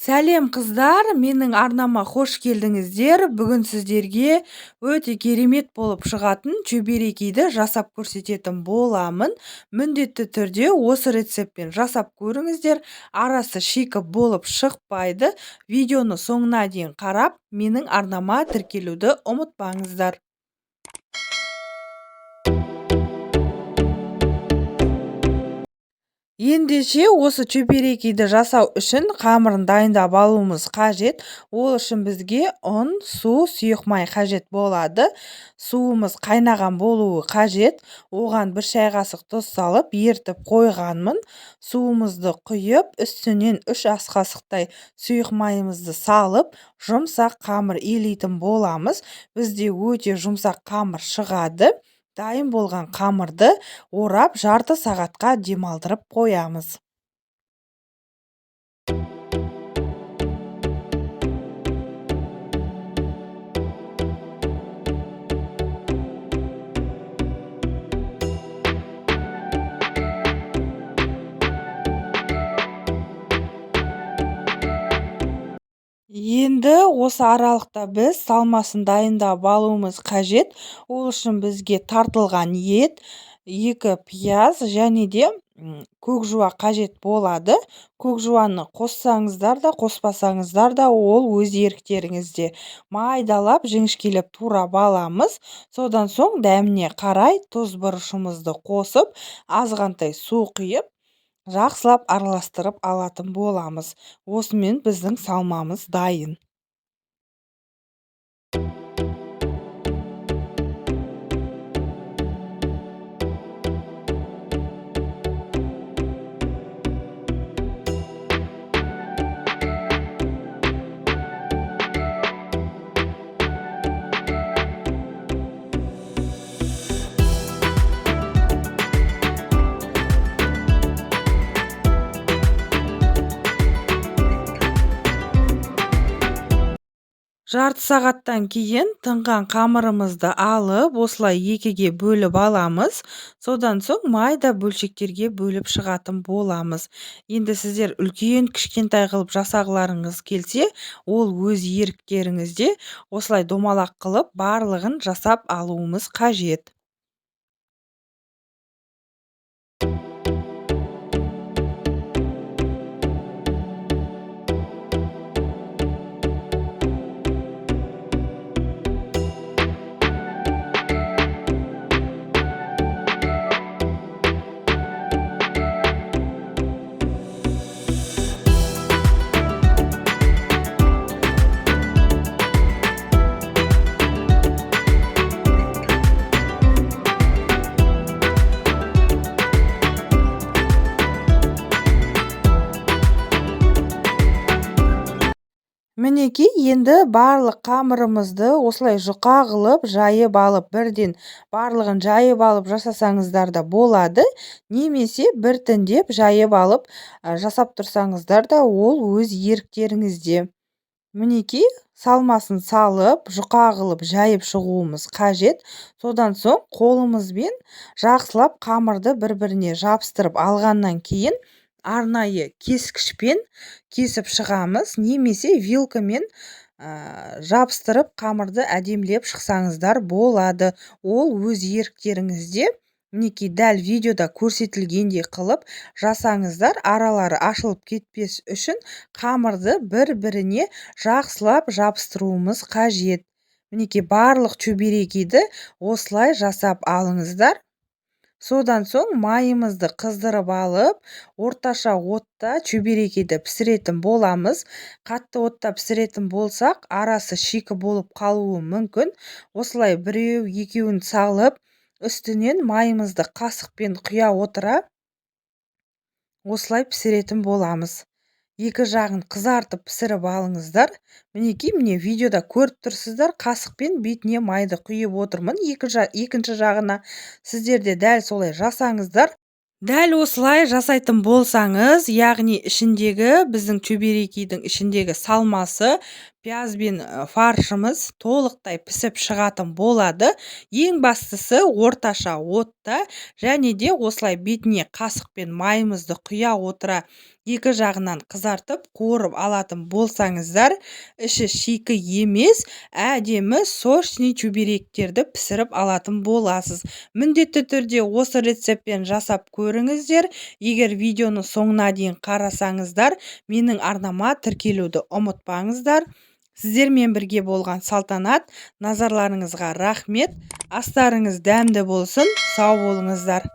Сәлем қыздар, менің арнама қош келдіңіздер. Бүгін сіздерге өте керемет болып шығатын чөберекейді жасап көрсететін боламын. Міндетті түрде осы рецептпен жасап көріңіздер. Арасы шикі болып шықпайды. Видеоны соңына дейін қарап, менің арнама тіркелуді ұмытпаңыздар. Ендеше осы чөберекейді жасау үшін қамырын дайындап алуымыз қажет. Ол үшін бізге ұн, су, сұйық май қажет болады. Суымыз қайнаған болуы қажет. Оған 1 шай қасық тұз салып, ертіп қойғанмын. Суымызды құйып, үстінен 3 ас қасықтай сұйық майымызды салып, жұмсақ қамыр илейтін боламыз. Бізде өте жұмсақ қамыр шығады. Дайын болған қамырды орап жарты сағатқа демалдырып қоямыз. Енді осы аралықта біз салмасын дайындап алуымыз қажет. Ол үшін бізге тартылған ет, 2 пияз және де көкжуа қажет болады. Көкжуаны қоссаңыздар да, қоспасаңыздар да, ол өз еріктеріңізде. Майдалап, жіңішкелеп турап аламыз. Содан соң дәміне қарай тұз бұрышымызды қосып, азғантай су құйып, жақсылап араластырып алатын боламыз. Осымен біздің салмамыз дайын. Жарты сағаттан кейін тынған қамырымызды алып, осылай екіге бөліп аламыз. Содан соң майда бөлшектерге бөліп шығатын боламыз. Енді сіздер үлкен кішкентай қылып жасағыларыңыз келсе, ол өз еріктеріңізде. Осылай домалақ қылып барлығын жасап алуымыз қажет. Мінекей, енді барлық қамырымызды осылай жұқа қылып жайып алып, бірден барлығын жайып алып жасасаңыздар да болады. Немесе біртіндеп жайып алып жасап тұрсаңыздар да, ол өз еріктеріңізде. Мінекей, салмасын салып, жұқа қылып жайып шығуымыз қажет. Содан соң қолымызбен жақсылап қамырды бір-біріне жабыстырып алғаннан кейін арнайы кескішпен кесіп шығамыз, немесе вилкамен жабыстырып қамырды әдемілеп шықсаңыздар болады. Ол өз еріктеріңізде. Мінекей, дәл видеода көрсетілгендей қылып жасаңыздар, аралары ашылып кетпес үшін қамырды бір-біріне жақсылап жабыстыруымыз қажет. Мінекей, барлық чөберекейді осылай жасап алыңыздар. Содан соң майымызды қыздырып алып, орташа отта чөберекейді пісіретін боламыз. Қатты отта пісіретін болсақ, арасы шикі болып қалуы мүмкін. Осылай біреу, екеуін салып, үстінен майымызды қасықпен құя отыра, осылай пісіретін боламыз. Екі жағын қызартып пісіріп алыңыздар. Мінекей, міне видеода көріп тұрсыздар, қасықпен бетіне майды құйып отырмын. Екінші жағына сіздер де дәл солай жасаңыздар. Дәл осылай жасайтын болсаңыз, яғни ішіндегі, біздің чөберекейдің ішіндегі салмасы, пияз бен фаршымыз толықтай пісіп шығатын болады. Ең бастысы орташа отта, және де осылай бетіне қасықпен майымызды құя отыра екі жағынан қызартып қуырып алатын болсаңыздар, іші шикі емес, әдемі сочный чебуректерді пісіріп алатын боласыз. Міндетті түрде осы рецептпен жасап көріңіздер. Егер видеоны соңына дейін қарасаңыздар, менің арнама тіркелуді ұмытпаңыздар. Сіздермен бірге болған Салтанат. Назарларыңызға рахмет. Астарыңыз дәмді болсын. Сау болыңыздар.